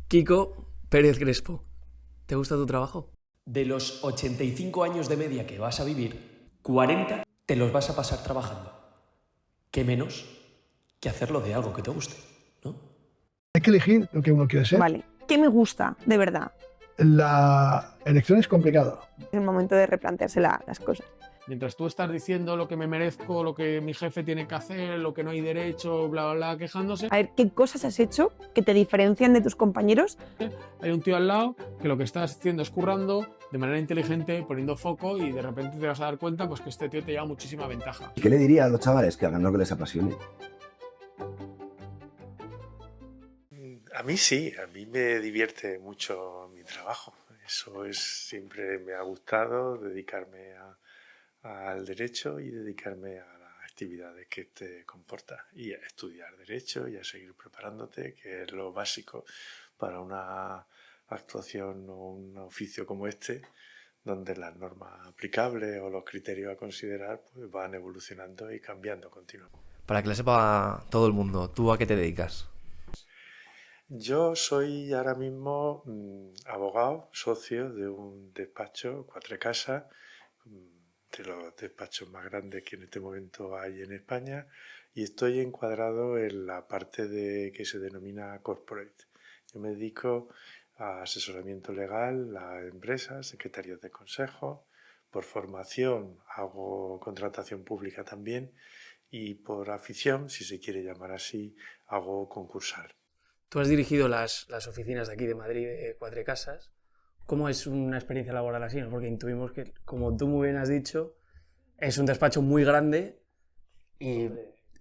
Kiko Pérez Crespo, ¿te gusta tu trabajo? De los 85 años de media que vas a vivir, 40 te los vas a pasar trabajando. ¿Qué menos que hacerlo de algo que te guste, ¿no? Hay que elegir lo que uno quiere ser. Vale, ¿qué me gusta de verdad? La elección es complicada. Es el momento de replantearse las cosas. Mientras tú estás diciendo lo que me merezco, lo que mi jefe tiene que hacer, lo que no hay derecho, bla, bla, bla, quejándose, A ver, ¿qué cosas has hecho que te diferencian de tus compañeros? hay un tío al lado que lo que está haciendo es currando de manera inteligente, poniendo foco, y de repente te vas a dar cuenta pues, que este tío te lleva muchísima ventaja. ¿Qué le diría a los chavales? Que hagan lo que les apasione. A mí sí, a mí me divierte mucho mi trabajo. Eso es, siempre me ha gustado, dedicarme al derecho y dedicarme a las actividades que te comporta y a estudiar derecho y a seguir preparándote, que es lo básico para una actuación o un oficio como este, donde las normas aplicables o los criterios a considerar pues van evolucionando y cambiando continuamente. Para que le sepa todo el mundo, ¿tú a qué te dedicas? Yo soy ahora mismo abogado, socio de un despacho, Cuatro Casas, de los despachos más grandes que en este momento hay en España, y estoy encuadrado en la parte que se denomina corporate. Yo me dedico a asesoramiento legal a empresas, secretarios de consejo. Por formación hago contratación pública también, y por afición, si se quiere llamar así, hago concursal. Tú has dirigido las oficinas de aquí de Madrid, de Cuatro Casas. ¿Cómo es una experiencia laboral así, no? Porque intuimos que, como tú muy bien has dicho, es un despacho muy grande y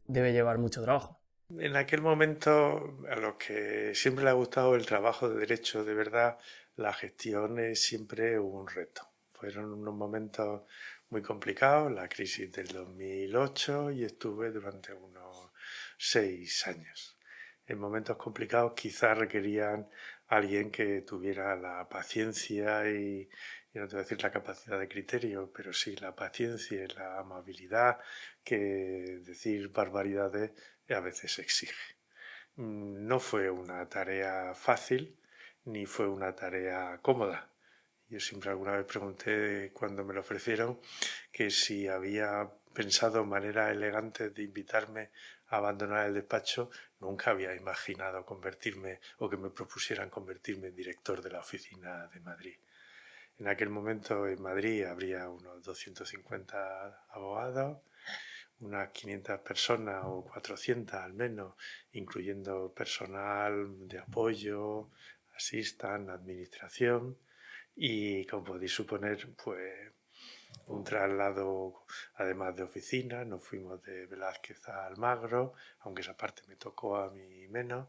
debe llevar mucho trabajo. En aquel momento, a los que siempre le ha gustado el trabajo de derecho, de verdad, la gestión es siempre un reto. Fueron unos momentos muy complicados, la crisis del 2008, y estuve durante unos 6 años. En momentos complicados quizás requerían a alguien que tuviera la paciencia y no te voy a decir la capacidad de criterio, pero sí la paciencia y la amabilidad que decir barbaridades a veces exige. No fue una tarea fácil ni fue una tarea cómoda. Yo siempre alguna vez pregunté cuando me lo ofrecieron que si había pensado manera elegante de invitarme a abandonar el despacho. Nunca había imaginado convertirme o que me propusieran convertirme en director de la oficina de Madrid. En aquel momento en Madrid habría unos 250 abogados, unas 500 personas o 400 al menos, incluyendo personal de apoyo, asistan, administración, y como podéis suponer, pues un traslado además de oficina. Nos fuimos de Velázquez a Almagro, aunque esa parte me tocó a mí menos,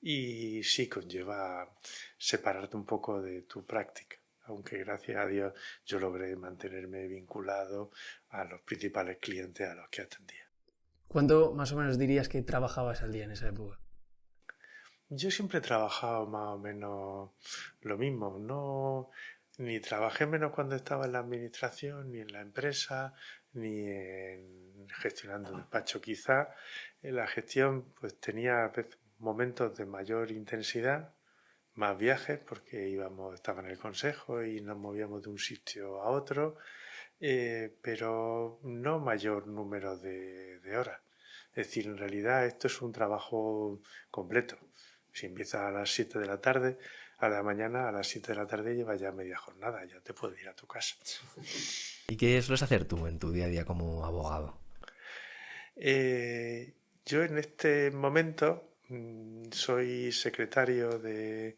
y sí conlleva separarte un poco de tu práctica, aunque gracias a Dios yo logré mantenerme vinculado a los principales clientes a los que atendía. ¿Cuánto más o menos dirías que trabajabas al día en esa época? Yo siempre he trabajado más o menos lo mismo. No, ni trabajé menos cuando estaba en la administración, ni en la empresa, ni gestionando un despacho. Quizá en la gestión pues tenía a veces momentos de mayor intensidad, más viajes, porque estaba en el consejo y nos movíamos de un sitio a otro, pero no mayor número de horas. Es decir, en realidad esto es un trabajo completo. Si empiezas a las 7 de la tarde, a la mañana a las 7 de la tarde llevas ya media jornada, ya te puedes ir a tu casa. ¿Y qué sueles hacer tú en tu día a día como abogado? Yo en este momento soy secretario de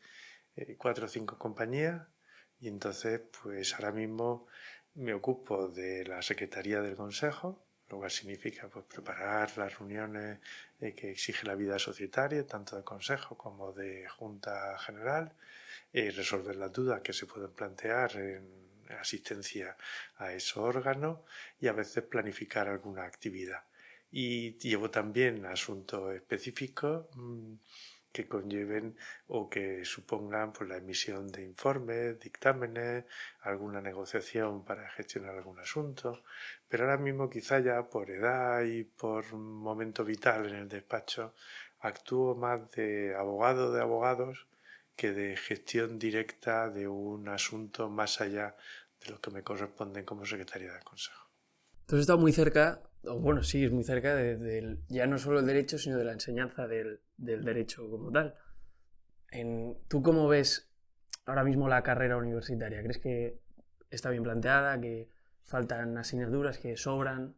4 o 5 compañías, y entonces pues ahora mismo me ocupo de la Secretaría del Consejo, lo cual significa pues preparar las reuniones que exige la vida societaria, tanto de Consejo como de Junta General, resolver las dudas que se pueden plantear en asistencia a esos órganos, y a veces planificar alguna actividad. Y llevo también asuntos específicos que conlleven o que supongan pues, la emisión de informes, dictámenes, alguna negociación para gestionar algún asunto. Pero ahora mismo, quizá ya por edad y por un momento vital en el despacho, actúo más de abogado de abogados que de gestión directa de un asunto más allá de lo que me corresponde como secretario del Consejo. Tú has estado muy cerca, o bueno, sí, es muy cerca ya no solo del derecho, sino de la enseñanza del derecho como tal. ¿Tú cómo ves ahora mismo la carrera universitaria? ¿Crees que está bien planteada, que faltan asignaturas, que sobran?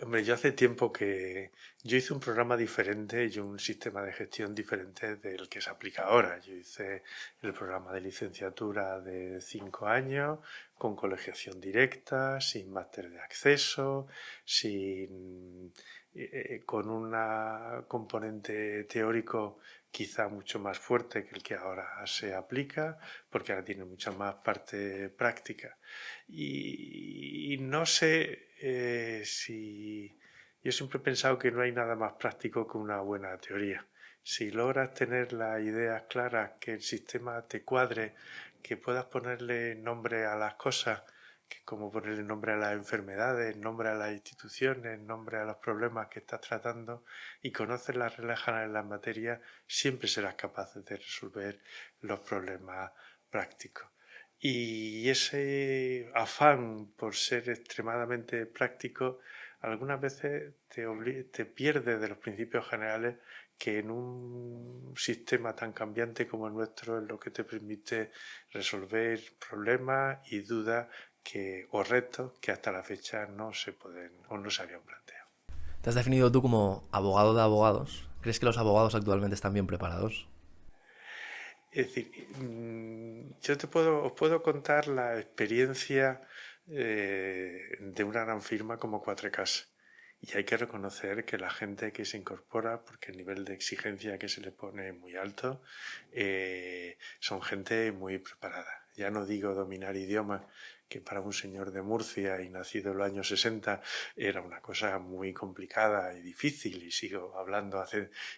Hombre, yo hace tiempo que yo hice un programa diferente y un sistema de gestión diferente del que se aplica ahora. Yo hice el programa de licenciatura de 5 años, con colegiación directa, sin máster de acceso, con un componente teórico quizá mucho más fuerte que el que ahora se aplica, porque ahora tiene mucha más parte práctica. Y no sé si... Yo siempre he pensado que no hay nada más práctico que una buena teoría. Si logras tener las ideas claras, que el sistema te cuadre, que puedas ponerle nombre a las cosas, que como ponerle nombre a las enfermedades, nombre a las instituciones, nombre a los problemas que estás tratando, y conoces las reglas generales de las materias, siempre serás capaz de resolver los problemas prácticos. Y ese afán por ser extremadamente práctico algunas veces te pierde de los principios generales, que en un sistema tan cambiante como el nuestro es lo que te permite resolver problemas y dudas o retos que hasta la fecha no se pueden o no se habían planteado. ¿Te has definido tú como abogado de abogados? ¿Crees que los abogados actualmente están bien preparados? Es decir, yo os puedo contar la experiencia de una gran firma como Cuatrecasa. Y hay que reconocer que la gente que se incorpora, porque el nivel de exigencia que se le pone es muy alto, son gente muy preparada. Ya no digo dominar idiomas, que para un señor de Murcia y nacido en los años 60 era una cosa muy complicada y difícil, y sigo hablando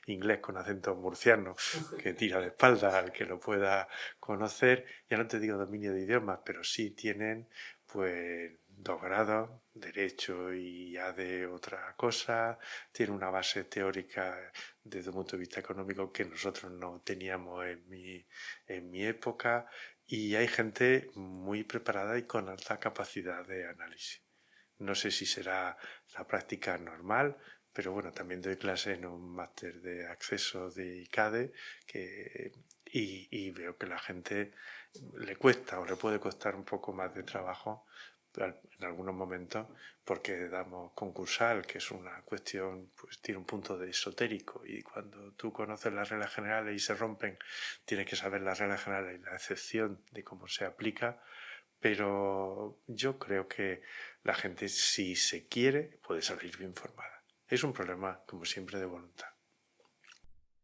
inglés con acento murciano, que tira de espalda al que lo pueda conocer. Ya no te digo dominio de idiomas, pero sí tienen pues 2 grados, derecho y ya de otra cosa, tiene una base teórica desde un punto de vista económico que nosotros no teníamos en mi época, y hay gente muy preparada y con alta capacidad de análisis. No sé si será la práctica normal, pero bueno, también doy clase en un máster de acceso de ICADE y veo que la gente le cuesta o le puede costar un poco más de trabajo en algunos momentos, porque damos concursal, que es una cuestión, pues tiene un punto de esotérico, y cuando tú conoces las reglas generales y se rompen, tienes que saber las reglas generales y la excepción de cómo se aplica. Pero yo creo que la gente, si se quiere, puede salir bien formada. Es un problema, como siempre, de voluntad.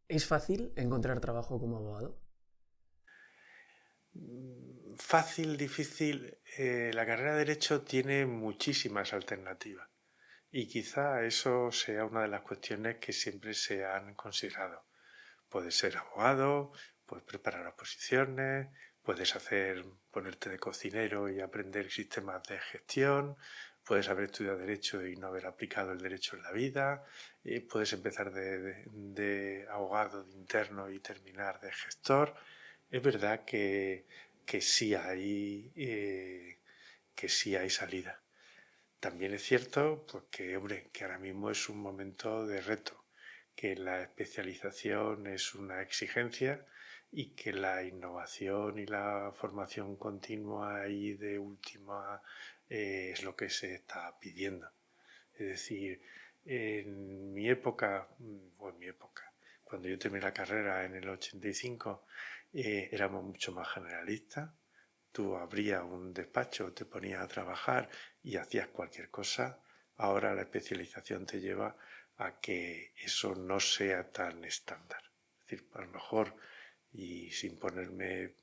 ¿Es fácil encontrar trabajo como abogado? Fácil, difícil. La carrera de Derecho tiene muchísimas alternativas, y quizá eso sea una de las cuestiones que siempre se han considerado. Puedes ser abogado, puedes preparar oposiciones, puedes ponerte de cocinero y aprender sistemas de gestión, puedes haber estudiado Derecho y no haber aplicado el derecho en la vida, puedes empezar de abogado de interno y terminar de gestor. Es verdad que sí hay salida. También es cierto pues, que ahora mismo es un momento de reto, que la especialización es una exigencia y que la innovación y la formación continua y de última es lo que se está pidiendo. Es decir, en mi época, cuando yo terminé la carrera en el 85, éramos mucho más generalistas. Tú abrías un despacho, te ponías a trabajar y hacías cualquier cosa. Ahora la especialización te lleva a que eso no sea tan estándar. Es decir, a lo mejor, y sin ponerme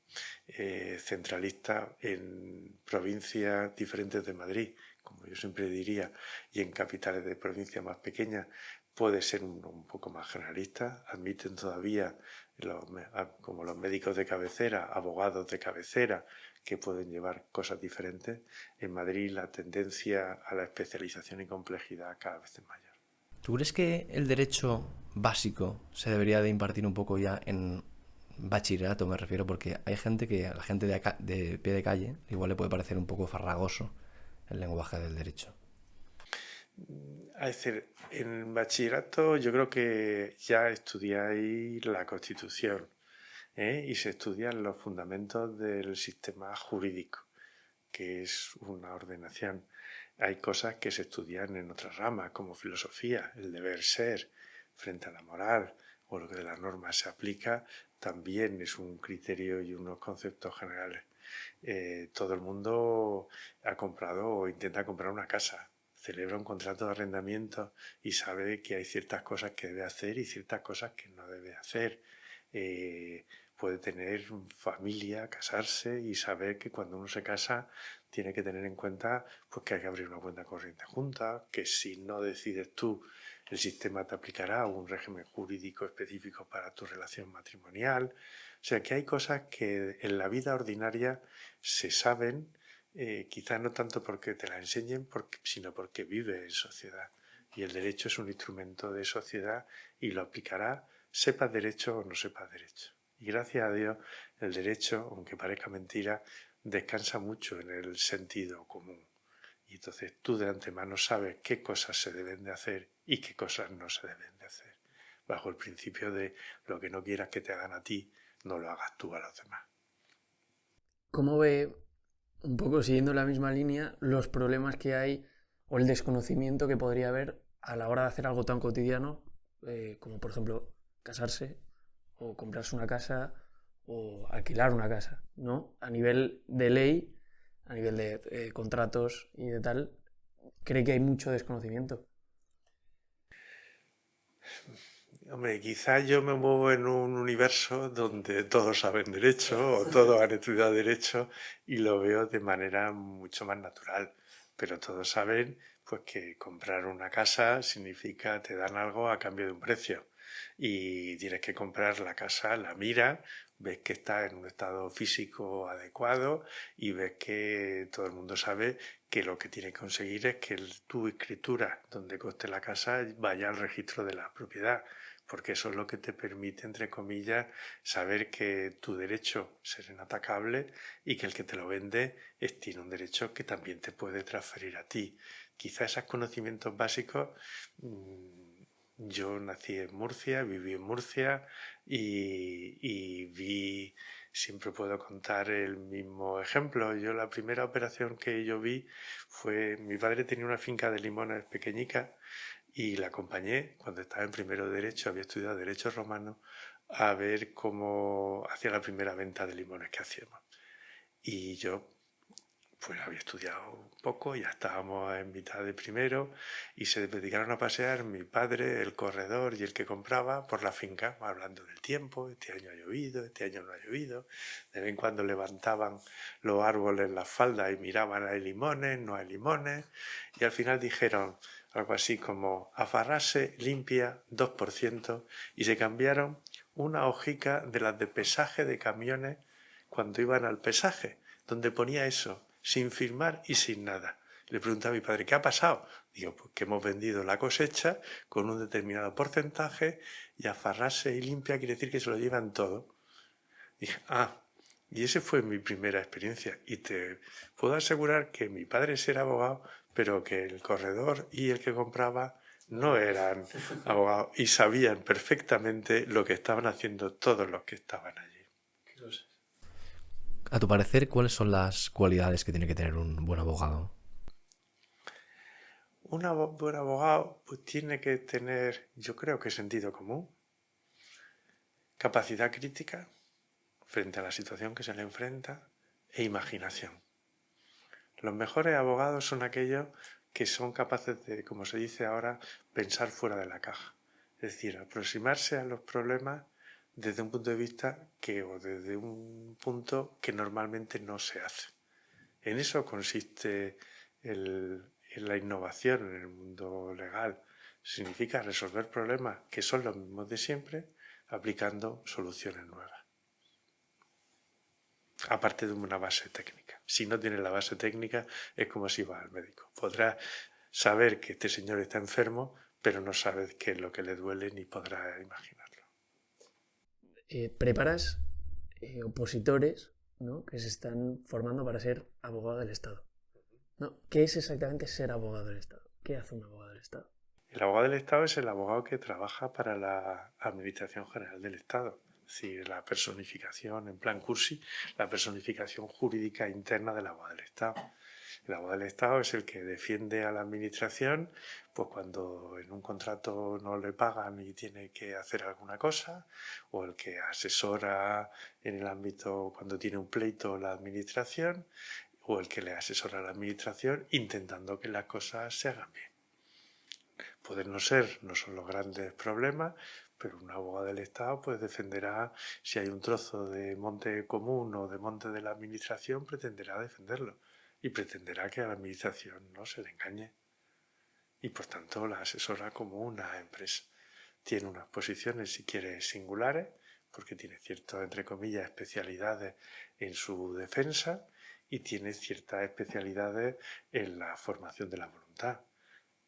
centralista, en provincias diferentes de Madrid, como yo siempre diría, y en capitales de provincias más pequeñas, puede ser un poco más generalista. Admiten todavía, como los médicos de cabecera, abogados de cabecera, que pueden llevar cosas diferentes. En Madrid la tendencia a la especialización y complejidad cada vez es mayor. ¿Tú crees que el derecho básico se debería de impartir un poco ya en bachillerato me refiero, porque hay gente que a la gente de pie de calle igual le puede parecer un poco farragoso el lenguaje del derecho. Es decir, en bachillerato yo creo que ya estudiáis la Constitución, y se estudian los fundamentos del sistema jurídico, que es una ordenación. Hay cosas que se estudian en otras ramas, como filosofía, el deber ser frente a la moral, o lo que de la norma se aplica, también es un criterio y unos conceptos generales. Todo el mundo ha comprado o intenta comprar una casa, celebra un contrato de arrendamiento y sabe que hay ciertas cosas que debe hacer y ciertas cosas que no debe hacer. Puede tener familia, casarse y saber que cuando uno se casa tiene que tener en cuenta pues, que hay que abrir una cuenta corriente junta, que si no decides tú, el sistema te aplicará un régimen jurídico específico para tu relación matrimonial. O sea que hay cosas que en la vida ordinaria se saben, quizás no tanto porque te las enseñen, sino porque vives en sociedad. Y el derecho es un instrumento de sociedad y lo aplicará, sepas derecho o no sepas derecho. Y gracias a Dios el derecho, aunque parezca mentira, descansa mucho en el sentido común. Y entonces tú de antemano sabes qué cosas se deben de hacer y qué cosas no se deben de hacer. Bajo el principio de lo que no quieras que te hagan a ti, no lo hagas tú a los demás. ¿Cómo ve, un poco siguiendo la misma línea, los problemas que hay o el desconocimiento que podría haber a la hora de hacer algo tan cotidiano como por ejemplo casarse o comprarse una casa o alquilar una casa, ¿no? A nivel de ley, a nivel de contratos y de tal, ¿cree que hay mucho desconocimiento? Hombre, quizás yo me muevo en un universo donde todos saben derecho o todos han estudiado derecho y lo veo de manera mucho más natural. Pero todos saben pues, que comprar una casa significa te dan algo a cambio de un precio. Y tienes que comprar la casa, la miras, ves que está en un estado físico adecuado y ves que todo el mundo sabe que lo que tiene que conseguir es que tu escritura donde conste la casa vaya al registro de la propiedad, porque eso es lo que te permite, entre comillas, saber que tu derecho es inatacable y que el que te lo vende tiene un derecho que también te puede transferir a ti. Quizá esos conocimientos básicos... Yo nací en Murcia, viví en Murcia y vi, siempre puedo contar el mismo ejemplo. Yo la primera operación que yo vi fue, mi padre tenía una finca de limones pequeñica y la acompañé cuando estaba en primero de Derecho, había estudiado Derecho Romano, a ver cómo hacía la primera venta de limones que hacíamos. Y yo pues había estudiado un poco, ya estábamos en mitad de primero y se dedicaron a pasear mi padre, el corredor y el que compraba por la finca, hablando del tiempo, este año ha llovido, este año no ha llovido, de vez en cuando levantaban los árboles en las faldas y miraban, hay limones, no hay limones, y al final dijeron algo así como afarrase limpia 2% y se cambiaron una hojica de las de pesaje de camiones cuando iban al pesaje, donde ponía eso, sin firmar y sin nada. Le pregunté a mi padre, ¿qué ha pasado? Digo, pues que hemos vendido la cosecha con un determinado porcentaje y afarrarse y limpia quiere decir que se lo llevan todo. Dije, y esa fue mi primera experiencia. Y te puedo asegurar que mi padre sí era abogado, pero que el corredor y el que compraba no eran abogados y sabían perfectamente lo que estaban haciendo todos los que estaban allí. A tu parecer, ¿cuáles son las cualidades que tiene que tener un buen abogado? Un buen abogado pues tiene que tener, yo creo que sentido común, capacidad crítica frente a la situación que se le enfrenta e imaginación. Los mejores abogados son aquellos que son capaces de, como se dice ahora, pensar fuera de la caja. Es decir, aproximarse a los problemas desde un punto de vista o desde un punto que normalmente no se hace. En eso consiste la innovación en el mundo legal. Significa resolver problemas que son los mismos de siempre, aplicando soluciones nuevas. Aparte de una base técnica. Si no tienes la base técnica, es como si vas al médico. Podrás saber que este señor está enfermo, pero no sabes qué es lo que le duele ni podrás imaginarlo. ¿Preparas opositores, ¿no?, que se están formando para ser abogado del Estado, ¿no? ¿Qué es exactamente ser abogado del Estado? ¿Qué hace un abogado del Estado? El abogado del Estado es el abogado que trabaja para la Administración General del Estado. Es decir, la personificación, en plan cursi, la personificación jurídica interna del abogado del Estado. El abogado del Estado es el que defiende a la Administración pues cuando en un contrato no le pagan y tiene que hacer alguna cosa, o el que asesora en el ámbito cuando tiene un pleito la Administración, o el que le asesora a la Administración intentando que las cosas se hagan bien. Pueden no son los grandes problemas, pero un abogado del Estado pues defenderá, si hay un trozo de monte común o de monte de la Administración, pretenderá defenderlo y pretenderá que a la Administración no se le engañe. Y por tanto la asesora como una empresa. Tiene unas posiciones, si quiere, singulares, porque tiene ciertas, entre comillas, especialidades en su defensa y tiene ciertas especialidades en la formación de la voluntad.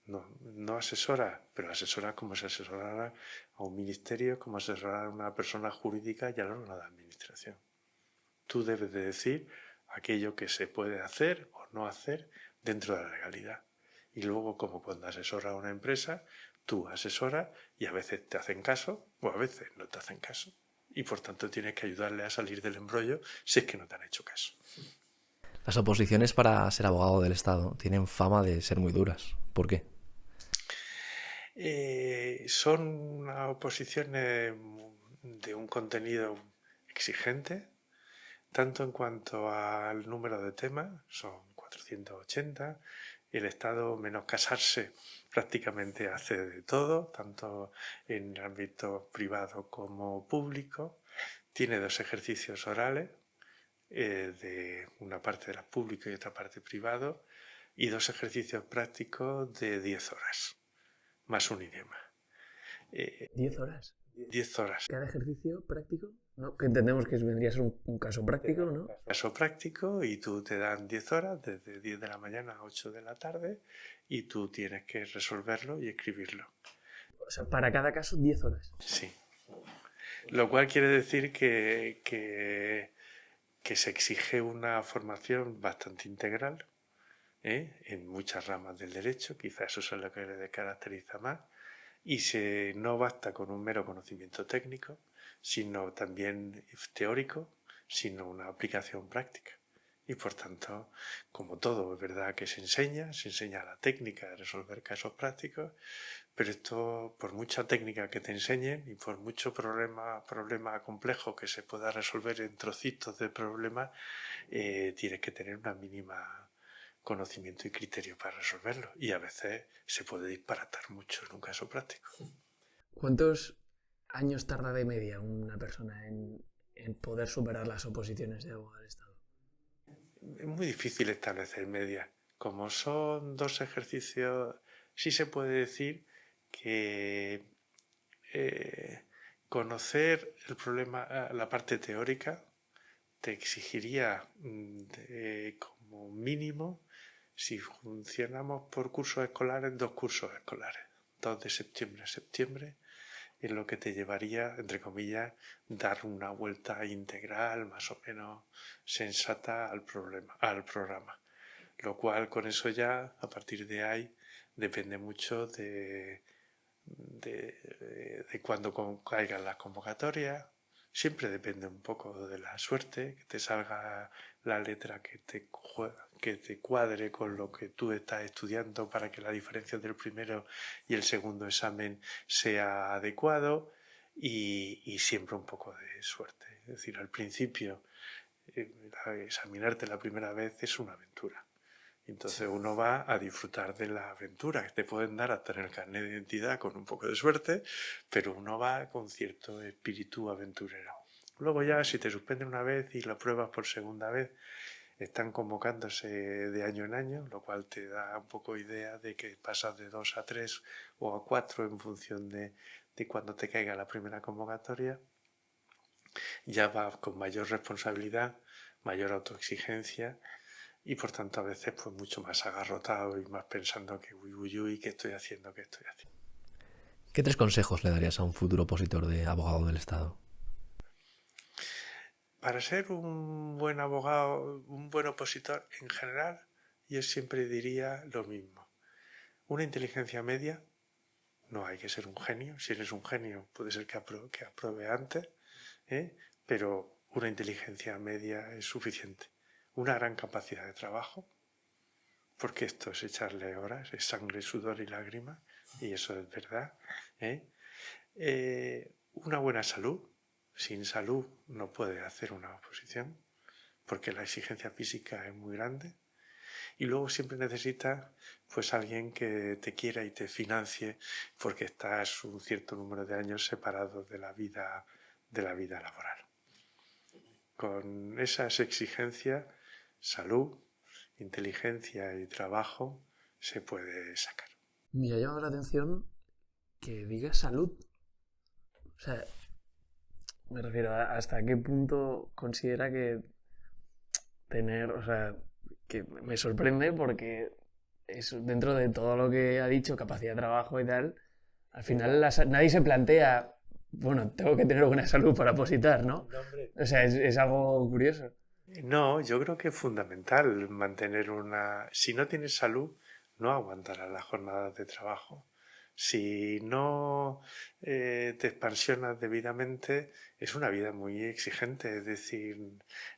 No asesora, pero asesora como se asesorara a un ministerio, como asesorar a una persona jurídica y a la de administración. Tú debes de decir aquello que se puede hacer o no hacer dentro de la legalidad. Y luego, como cuando asesoras a una empresa, tú asesoras y a veces te hacen caso o a veces no te hacen caso. Y por tanto tienes que ayudarle a salir del embrollo si es que no te han hecho caso. Las oposiciones para ser abogado del Estado tienen fama de ser muy duras. ¿Por qué? Son unas oposiciones de un contenido exigente, tanto en cuanto al número de temas, son 480, el Estado, menos casarse, prácticamente hace de todo, tanto en el ámbito privado como público, tiene 2 ejercicios orales, de una parte de la pública y otra parte privado, y 2 ejercicios prácticos de 10 horas, más un idioma. 10 horas. 10 horas. Cada ejercicio práctico, ¿no? Que entendemos que vendría a ser un caso práctico, ¿no? Caso práctico, y tú te dan 10 horas, desde 10 de la mañana a 8 de la tarde, y tú tienes que resolverlo y escribirlo. O sea, para cada caso 10 horas. Sí. Lo cual quiere decir que se exige una formación bastante integral, en muchas ramas del derecho, quizás eso es lo que le caracteriza más, y no basta con un mero conocimiento técnico, sino también teórico, sino una aplicación práctica. Y por tanto, como todo, es verdad que se enseña la técnica de resolver casos prácticos, pero esto, por mucha técnica que te enseñen y por mucho problema complejo que se pueda resolver en trocitos de problemas, tienes que tener una mínima conocimiento y criterio para resolverlo, y a veces se puede disparatar mucho en un caso práctico. ¿Cuántos años tarda de media una persona en poder superar las oposiciones de abogado del Estado? Es muy difícil establecer media. Como son 2 ejercicios, sí se puede decir que conocer el problema, la parte teórica, te exigiría como mínimo, si funcionamos por cursos escolares, 2 cursos escolares, 2 de septiembre a septiembre, es lo que te llevaría, entre comillas, dar una vuelta integral más o menos sensata al programa. Lo cual, con eso ya, a partir de ahí, depende mucho de cuándo caigan las convocatorias. Siempre depende un poco de la suerte, que te salga la letra que te cuadre con lo que tú estás estudiando para que la diferencia del primero y el segundo examen sea adecuado, y siempre un poco de suerte. Es decir, al principio, examinarte la primera vez es una aventura. Entonces uno va a disfrutar de la aventura, que te pueden dar hasta en el carnet de identidad con un poco de suerte, pero uno va con cierto espíritu aventurero. Luego ya, si te suspenden una vez y lo pruebas por segunda vez, están convocándose de año en año, lo cual te da un poco idea de que pasas de 2 a 3 o a 4 en función de cuando te caiga la primera convocatoria. Ya vas con mayor responsabilidad, mayor autoexigencia, y por tanto a veces pues mucho más agarrotado y más pensando que uy, ¿qué estoy haciendo? ¿Qué 3 consejos le darías a un futuro opositor de abogado del Estado? para ser un buen abogado, un buen opositor en general, yo siempre diría lo mismo. Una inteligencia media, no hay que ser un genio. Si eres un genio puede ser que apruebe antes, pero una inteligencia media es suficiente. Una gran capacidad de trabajo, porque esto es echarle horas, es sangre, sudor y lágrimas, y eso es verdad. Una buena salud. Sin salud no puede hacer una oposición, porque la exigencia física es muy grande. Y luego siempre necesitas pues alguien que te quiera y te financie, porque estás un cierto número de años separado de la vida laboral. Con esas exigencias, salud, inteligencia y trabajo se puede sacar. Me ha llamado la atención que digas salud. O sea, me refiero a hasta qué punto considera que tener, o sea, que me sorprende porque es dentro de todo lo que ha dicho, capacidad de trabajo y tal, al final nadie se plantea, bueno, tengo que tener buena salud para opositar, ¿no? O sea, es algo curioso. No, yo creo que es fundamental mantener una... Si no tienes salud, no aguantarás las jornadas de trabajo. Si no te expansionas debidamente, es una vida muy exigente. Es decir,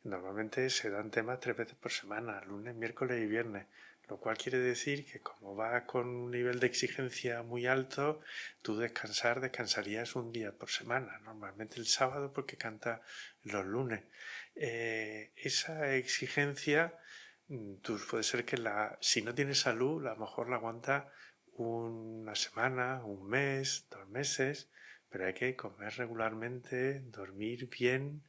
normalmente se dan temas 3 veces por semana, lunes, miércoles y viernes. Lo cual quiere decir que como vas con un nivel de exigencia muy alto, tú descansarías un día por semana, normalmente el sábado porque canta los lunes. Esa exigencia, puede ser que si no tienes salud, a lo mejor la aguantas una semana, un mes, 2 meses, pero hay que comer regularmente, dormir bien.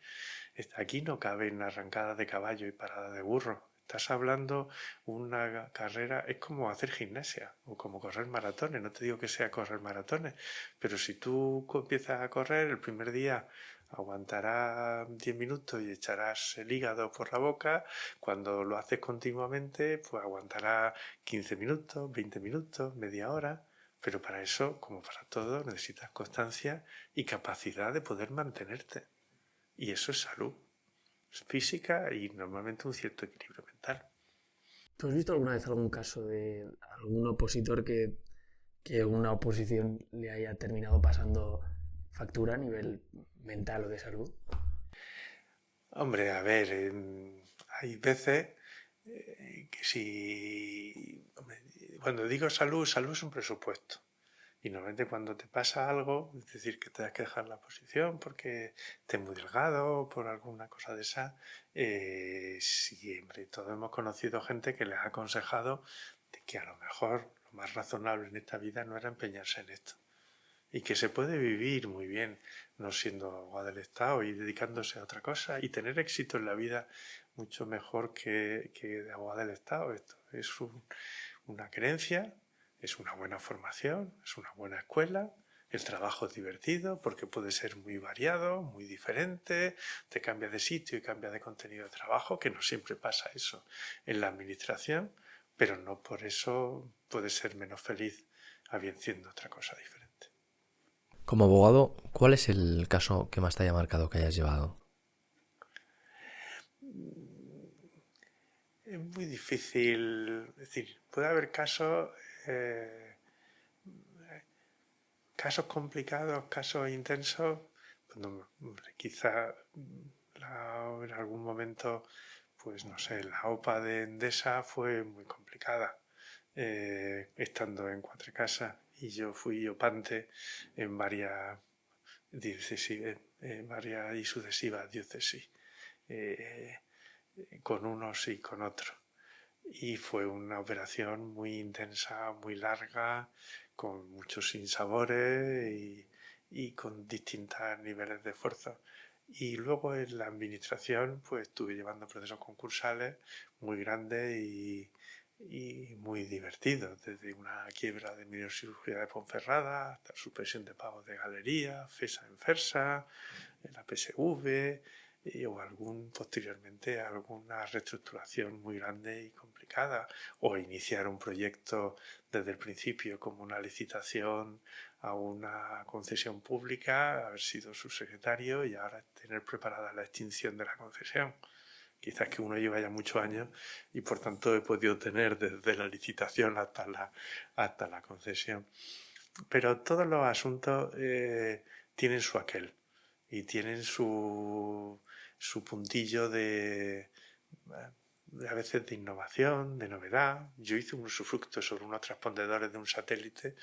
Aquí no caben arrancadas de caballo y paradas de burro. Estás hablando una carrera, es como hacer gimnasia o como correr maratones. No te digo que sea correr maratones, pero si tú empiezas a correr, el primer día aguantarás 10 minutos y echarás el hígado por la boca. Cuando lo haces continuamente, pues aguantarás 15 minutos, 20 minutos, media hora. Pero para eso, como para todo, necesitas constancia y capacidad de poder mantenerte. Y eso es salud física y normalmente un cierto equilibrio mental. ¿Tú has visto alguna vez algún caso de algún opositor que una oposición le haya terminado pasando factura a nivel mental o de salud? Hombre, a ver, hay veces que si... Hombre, cuando digo salud, salud es un presupuesto. Y normalmente cuando te pasa algo, es decir, que te das que dejar la posición porque estés muy delgado o por alguna cosa de esa, siempre, todos hemos conocido gente que les ha aconsejado de que a lo mejor lo más razonable en esta vida no era empeñarse en esto. Y que se puede vivir muy bien no siendo abogado del Estado y dedicándose a otra cosa y tener éxito en la vida mucho mejor que de abogado del Estado. Esto es una creencia. Es una buena formación, es una buena escuela, el trabajo es divertido porque puede ser muy variado, muy diferente, te cambia de sitio y cambia de contenido de trabajo, que no siempre pasa eso en la administración, pero no por eso puede ser menos feliz haciendo otra cosa diferente. Como abogado, ¿cuál es el caso que más te haya marcado que hayas llevado? Es muy difícil, es decir, puede haber casos complicados, casos intensos, quizá en algún momento, pues no sé, la OPA de Endesa fue muy complicada, estando en Cuatrecasas, y yo fui opante en varias diócesis, y sucesivas diócesis, con unos y con otros. Y fue una operación muy intensa, muy larga, con muchos sinsabores y con distintos niveles de esfuerzo. Y luego en la administración pues estuve llevando procesos concursales muy grandes y muy divertidos, desde una quiebra de miocirugía de Ponferrada hasta suspensión de pagos de galería, FESA en FERSA, en la PSV, o posteriormente alguna reestructuración muy grande y complicada, o iniciar un proyecto desde el principio como una licitación a una concesión pública, haber sido subsecretario y ahora tener preparada la extinción de la concesión. Quizás que uno lleva ya muchos años y por tanto he podido tener desde la licitación hasta la concesión. Pero todos los asuntos tienen su aquel y tienen su puntillo a veces de innovación, de novedad. Yo hice un usufructo sobre unos transpondedores de un satélite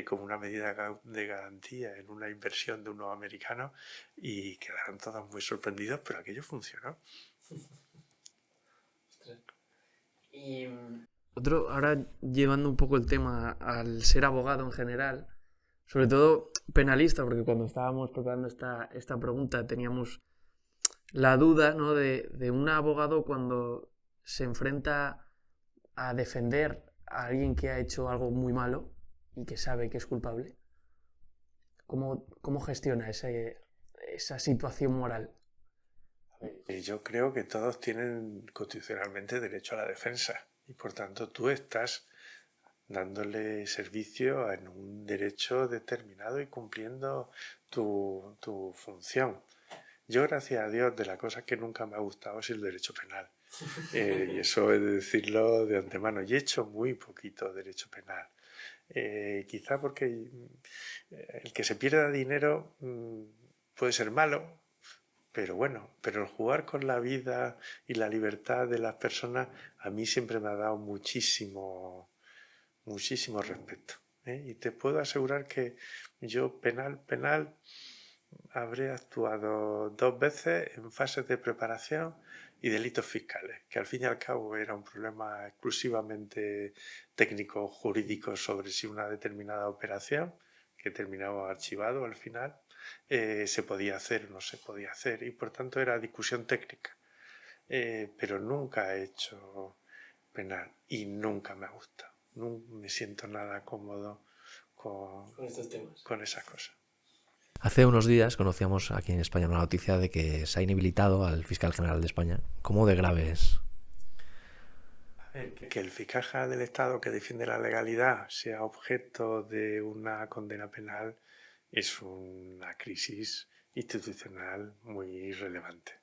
como una medida de garantía en una inversión de unos americanos y quedaron todos muy sorprendidos, pero aquello funcionó. Y ahora llevando un poco el tema al ser abogado en general, sobre todo penalista, porque cuando estábamos preparando esta pregunta teníamos la duda, ¿no?, de un abogado cuando se enfrenta a defender a alguien que ha hecho algo muy malo y que sabe que es culpable. ¿Cómo gestiona esa situación moral? Yo creo que todos tienen constitucionalmente derecho a la defensa y por tanto tú estás dándole servicio en un derecho determinado y cumpliendo tu función. Yo, gracias a Dios, de la cosa que nunca me ha gustado es el derecho penal. Y eso he de decirlo de antemano. Y he hecho muy poquito derecho penal. Quizá porque el que se pierda dinero puede ser malo, pero bueno, pero el jugar con la vida y la libertad de las personas a mí siempre me ha dado muchísimo respeto. Y te puedo asegurar que yo penal habré actuado 2 veces en fases de preparación y delitos fiscales, que al fin y al cabo era un problema exclusivamente técnico-jurídico sobre si una determinada operación, que terminaba archivado al final, se podía hacer o no se podía hacer, y por tanto era discusión técnica. Pero nunca he hecho penal y nunca me ha gustado. No me siento nada cómodo con estos temas, con esas cosas. Hace unos días conocíamos aquí en España una noticia de que se ha inhabilitado al fiscal general de España. ¿Cómo de grave es? Que el fiscal general del Estado que defiende la legalidad sea objeto de una condena penal es una crisis institucional muy relevante.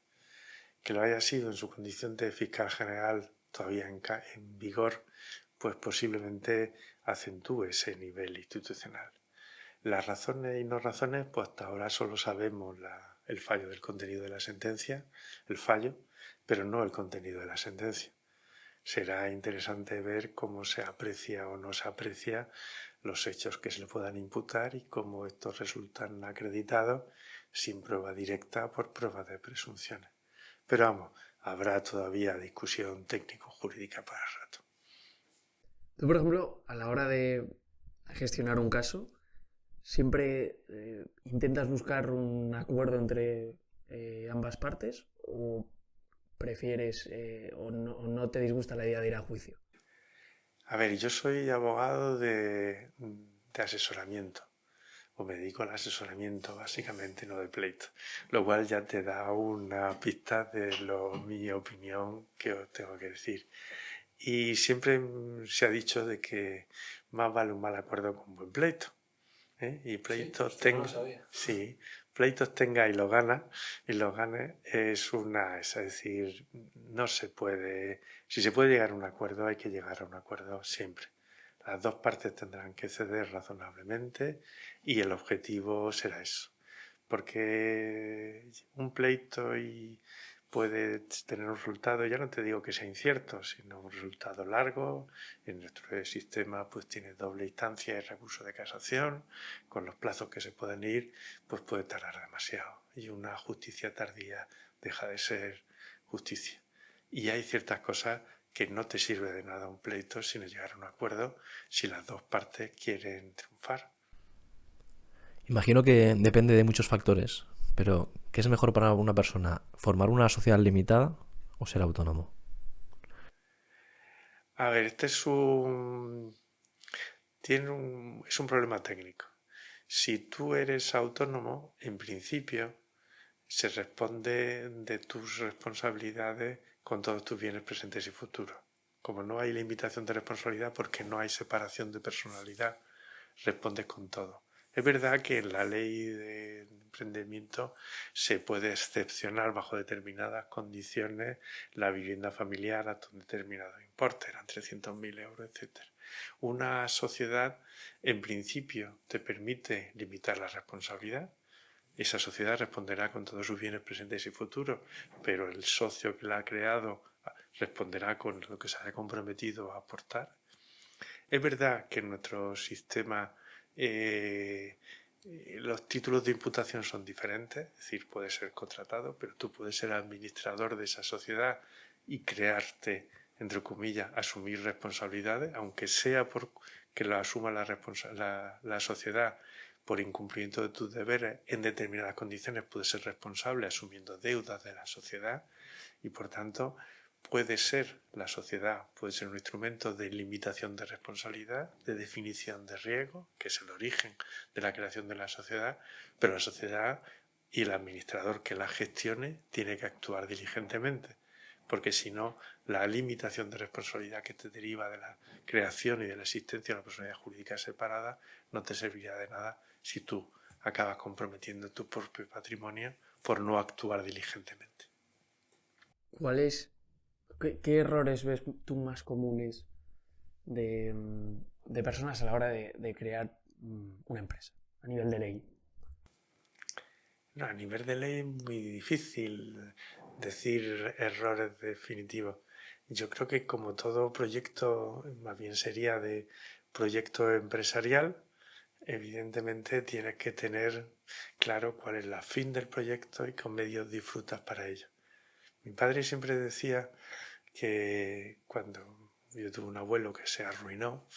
Que lo haya sido en su condición de fiscal general todavía en vigor, pues posiblemente acentúe ese nivel institucional. Las razones y no razones, pues hasta ahora solo sabemos el fallo del contenido de la sentencia, el fallo, pero no el contenido de la sentencia. Será interesante ver cómo se aprecia o no se aprecia los hechos que se le puedan imputar y cómo estos resultan acreditados sin prueba directa por prueba de presunciones. Pero vamos, habrá todavía discusión técnico-jurídica para el rato. Tú, por ejemplo, a la hora de gestionar un caso, ¿siempre intentas buscar un acuerdo entre ambas partes o prefieres o no te disgusta la idea de ir a juicio? A ver, yo soy abogado de asesoramiento, o me dedico al asesoramiento básicamente, no de pleito, lo cual ya te da una pista de mi opinión que os tengo que decir. Y siempre se ha dicho de que más vale un mal acuerdo que un buen pleito. Y pleitos pleitos tenga y los ganes, es decir, no se puede, si se puede llegar a un acuerdo hay que llegar a un acuerdo siempre. Las dos partes tendrán que ceder razonablemente y el objetivo será eso, porque un pleito puede tener un resultado, ya no te digo que sea incierto, sino un resultado largo. En nuestro sistema pues tiene doble instancia y recurso de casación, con los plazos que se pueden ir, pues puede tardar demasiado. Y una justicia tardía deja de ser justicia. Y hay ciertas cosas que no te sirve de nada un pleito sino llegar a un acuerdo si las dos partes quieren triunfar. Imagino que depende de muchos factores. Pero, ¿qué es mejor para una persona? ¿Formar una sociedad limitada o ser autónomo? A ver, este es un problema técnico. Si tú eres autónomo, en principio, se responde de tus responsabilidades con todos tus bienes presentes y futuros. Como no hay limitación de responsabilidad porque no hay separación de personalidad, respondes con todo. Es verdad que en la ley de emprendimiento se puede excepcionar bajo determinadas condiciones la vivienda familiar hasta un determinado importe, eran 300.000 euros, etc. Una sociedad, en principio, te permite limitar la responsabilidad. Esa sociedad responderá con todos sus bienes presentes y futuros, pero el socio que la ha creado responderá con lo que se haya comprometido a aportar. Es verdad que en nuestro sistema los títulos de imputación son diferentes, es decir, puedes ser contratado, pero tú puedes ser administrador de esa sociedad y crearte, entre comillas, asumir responsabilidades, aunque sea por que lo asuma la sociedad por incumplimiento de tus deberes, en determinadas condiciones puedes ser responsable asumiendo deudas de la sociedad y, por tanto, puede ser la sociedad, puede ser un instrumento de limitación de responsabilidad, de definición de riesgo, que es el origen de la creación de la sociedad, pero la sociedad y el administrador que la gestione tiene que actuar diligentemente, porque si no, la limitación de responsabilidad que te deriva de la creación y de la existencia de una personalidad jurídica separada no te servirá de nada si tú acabas comprometiendo tu propio patrimonio por no actuar diligentemente. ¿Qué errores ves tú más comunes de personas a la hora de crear una empresa a nivel de ley? No, a nivel de ley es muy difícil decir errores definitivos. Yo creo que como todo proyecto, más bien sería de proyecto empresarial, evidentemente tienes que tener claro cuál es la fin del proyecto y qué medios disfrutas para ello. Mi padre siempre decía que cuando yo tuve un abuelo que se arruinó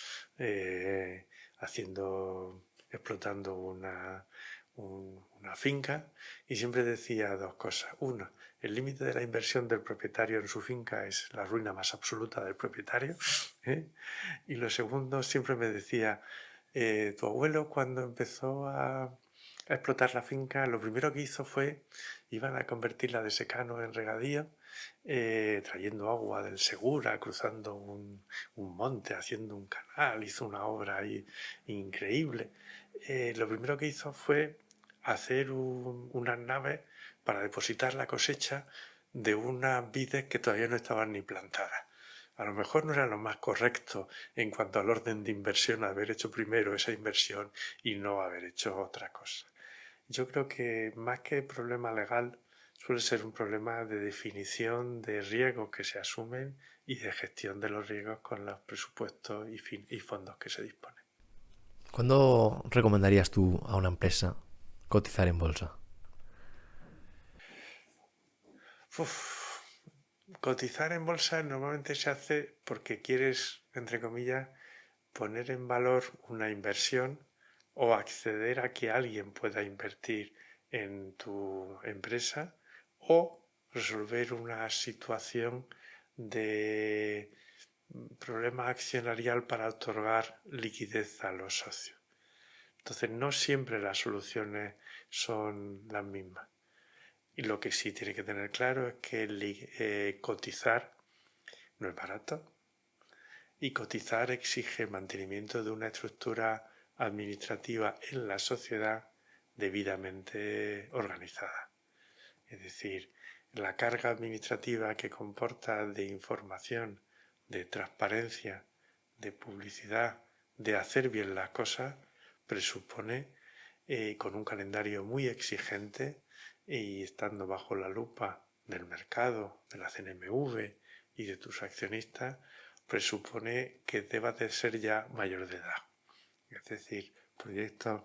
explotando una finca, y siempre decía dos cosas. Una, el límite de la inversión del propietario en su finca es la ruina más absoluta del propietario. Y lo segundo, siempre me decía, tu abuelo cuando empezó a explotar la finca, lo primero que hizo fue, iban a convertirla de secano en regadío, trayendo agua del Segura, cruzando un monte, haciendo un canal, hizo una obra ahí increíble. Lo primero que hizo fue hacer unas naves para depositar la cosecha de unas vides que todavía no estaban ni plantadas. A lo mejor no era lo más correcto en cuanto al orden de inversión haber hecho primero esa inversión y no haber hecho otra cosa. Yo creo que más que problema legal suele ser un problema de definición de riesgos que se asumen y de gestión de los riesgos con los presupuestos y fondos que se disponen. ¿Cuándo recomendarías tú a una empresa cotizar en bolsa? Cotizar en bolsa normalmente se hace porque quieres, entre comillas, poner en valor una inversión o acceder a que alguien pueda invertir en tu empresa o resolver una situación de problema accionarial para otorgar liquidez a los socios. Entonces no siempre las soluciones son las mismas. Y lo que sí tiene que tener claro es que cotizar no es barato y cotizar exige mantenimiento de una estructura administrativa en la sociedad debidamente organizada. Es decir, la carga administrativa que comporta de información, de transparencia, de publicidad, de hacer bien las cosas, presupone con un calendario muy exigente y estando bajo la lupa del mercado, de la CNMV y de tus accionistas, presupone que debas de ser ya mayor de edad. Es decir, proyectos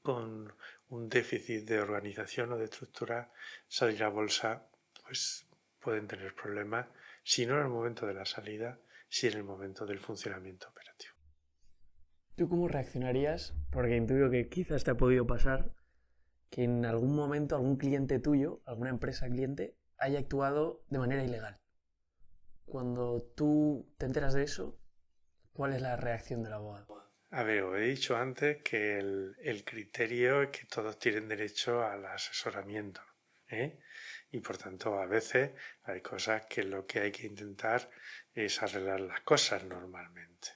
con un déficit de organización o de estructura, salir a bolsa, pues pueden tener problemas, si no en el momento de la salida, si en el momento del funcionamiento operativo. ¿Tú cómo reaccionarías? Porque intuyo que quizás te ha podido pasar que en algún momento algún cliente tuyo, alguna empresa cliente, haya actuado de manera ilegal. Cuando tú te enteras de eso, ¿cuál es la reacción del abogado? A ver, os he dicho antes que el criterio es que todos tienen derecho al asesoramiento, y por tanto a veces hay cosas que lo que hay que intentar es arreglar las cosas normalmente,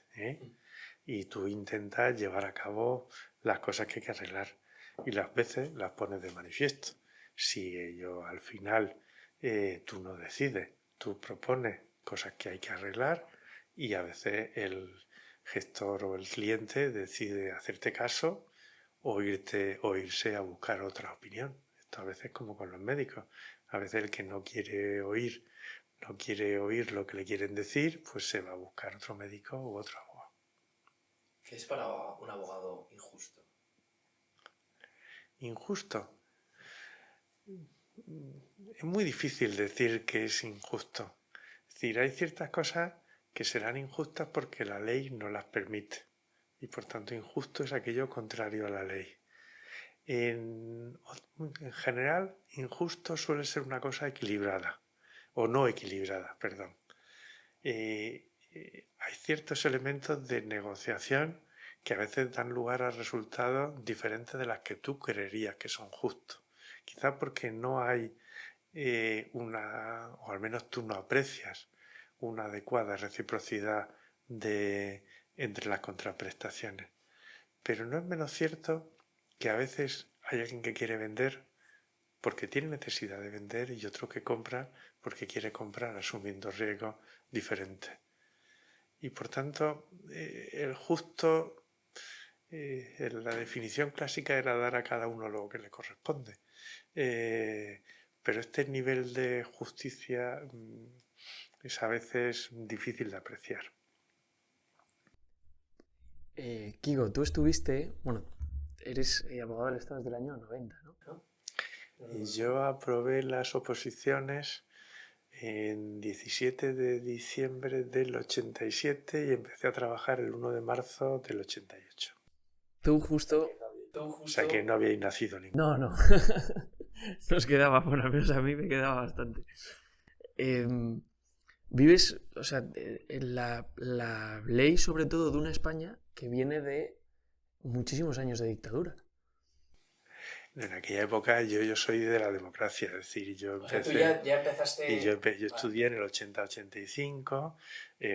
y tú intentas llevar a cabo las cosas que hay que arreglar y las veces las pones de manifiesto. Si ello al final tú no decides, tú propones cosas que hay que arreglar y a veces el gestor o el cliente decide hacerte caso o irse a buscar otra opinión. Esto a veces es como con los médicos. A veces el que no quiere oír lo que le quieren decir, pues se va a buscar otro médico u otro abogado. ¿Qué es para un abogado injusto? Injusto. Es muy difícil decir que es injusto. Es decir, hay ciertas cosas que serán injustas porque la ley no las permite. Y por tanto, injusto es aquello contrario a la ley. En general, injusto suele ser una cosa equilibrada, o no equilibrada, perdón. Hay ciertos elementos de negociación que a veces dan lugar a resultados diferentes de las que tú creerías que son justos. Quizá porque no hay o al menos tú no aprecias una adecuada reciprocidad entre las contraprestaciones. Pero no es menos cierto que a veces hay alguien que quiere vender porque tiene necesidad de vender y otro que compra porque quiere comprar asumiendo riesgos diferentes. Y por tanto, el justo, la definición clásica era dar a cada uno lo que le corresponde. Pero este nivel de justicia es a veces difícil de apreciar. Kiko, tú estuviste, bueno, eres abogado del Estado desde el año 90, ¿no? Y yo aprobé las oposiciones en 17 de diciembre del 87 y empecé a trabajar el 1 de marzo del 88. Tú justo... O sea que no habíais nacido ninguno. No. Nos quedaba, bueno, al menos a mí me quedaba bastante. Vives, o sea, en la ley sobre todo de una España que viene de muchísimos años de dictadura. En aquella época yo soy de la democracia, es decir, yo empecé... O sea, tú ya empezaste... Y yo estudié en el 80-85,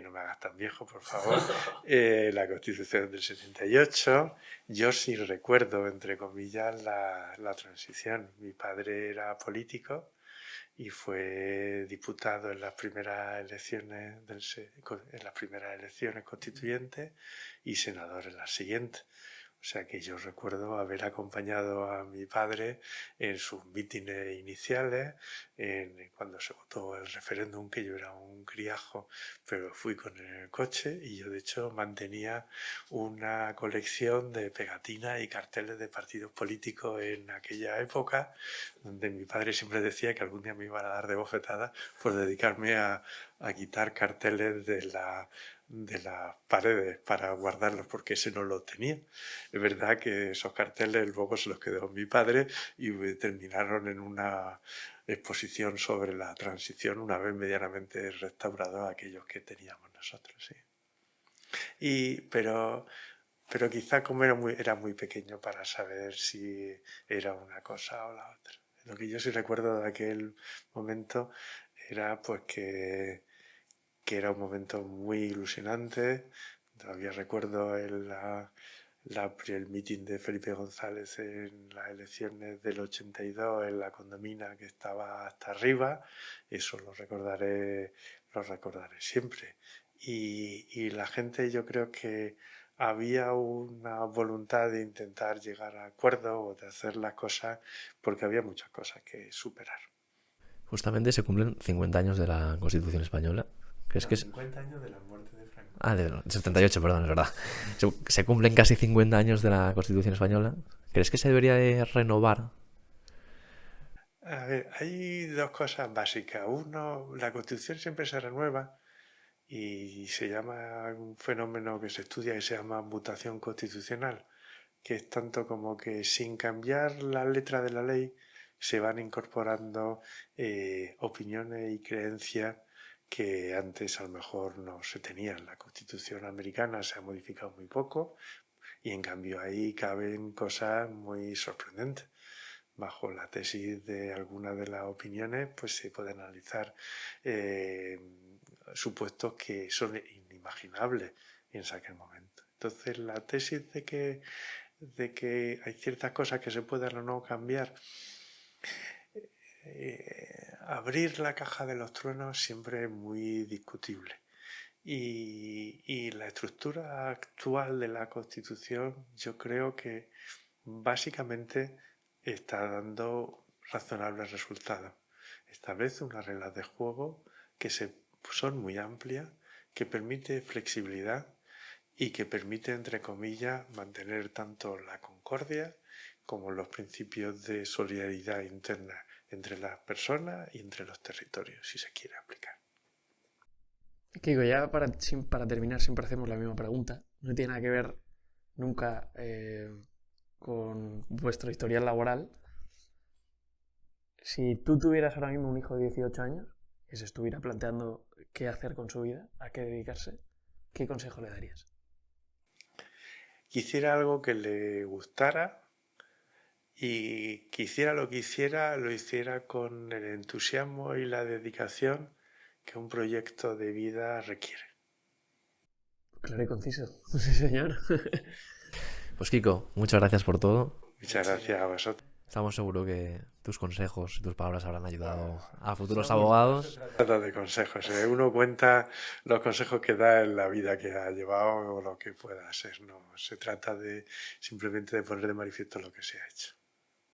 no me hagas tan viejo, por favor, la Constitución del 78. Yo sí recuerdo, entre comillas, la transición. Mi padre era político y fue diputado en las primeras elecciones constituyentes y senador en las siguientes. O sea que yo recuerdo haber acompañado a mi padre en sus mítines iniciales, cuando se votó el referéndum, que yo era un criajo, pero fui con él en el coche y yo de hecho mantenía una colección de pegatinas y carteles de partidos políticos en aquella época, donde mi padre siempre decía que algún día me iban a dar de bofetada por dedicarme a quitar carteles de las paredes para guardarlos porque ese no lo tenía. Es verdad que esos carteles luego se los quedó mi padre y terminaron en una exposición sobre la transición una vez medianamente restaurados aquellos que teníamos nosotros. Sí. Pero quizá como era muy pequeño para saber si era una cosa o la otra. Lo que yo sí recuerdo de aquel momento era pues que era un momento muy ilusionante. Todavía recuerdo el meeting de Felipe González en las elecciones del 82 en la Condomina, que estaba hasta arriba. Eso lo recordaré siempre. Y la gente, yo creo que había una voluntad de intentar llegar a acuerdos o de hacer las cosas porque había muchas cosas que superar. Justamente se cumplen 50 años de la Constitución española. ¿Crees que 50 años de la muerte de Franco. del 78, perdón, es verdad. Se cumplen casi 50 años de la Constitución española. ¿Crees que se debería de renovar? A ver, hay dos cosas básicas. Uno, la Constitución siempre se renueva y se llama un fenómeno que se estudia que se llama mutación constitucional, que es tanto como que sin cambiar la letra de la ley se van incorporando opiniones y creencias que antes a lo mejor no se tenían. La Constitución americana se ha modificado muy poco y en cambio ahí caben cosas muy sorprendentes. Bajo la tesis de algunas de las opiniones pues se puede analizar supuestos que son inimaginables en aquel momento. Entonces la tesis de que de que hay ciertas cosas que se puedan o no cambiar. Abrir la caja de los truenos siempre es muy discutible. Y la estructura actual de la Constitución yo creo que básicamente está dando razonables resultados. Establece unas reglas de juego que son muy amplias, que permite flexibilidad y que permite, entre comillas, mantener tanto la concordia como los principios de solidaridad interna entre las personas y entre los territorios, si se quiere aplicar. Kiko, ya para terminar siempre hacemos la misma pregunta. No tiene nada que ver nunca con vuestro historial laboral. Si tú tuvieras ahora mismo un hijo de 18 años que se estuviera planteando qué hacer con su vida, a qué dedicarse, ¿qué consejo le darías? Quisiera algo que le gustara y que hiciera lo que hiciera, lo hiciera con el entusiasmo y la dedicación que un proyecto de vida requiere. Claro y conciso. Sí, señor. Pues Kiko, muchas gracias por todo. Muchas gracias a vosotros. Estamos seguros que tus consejos y tus palabras habrán ayudado a futuros abogados. No se trata de consejos, uno cuenta los consejos que da en la vida que ha llevado o lo que pueda ser. No se trata simplemente de poner de manifiesto lo que se ha hecho.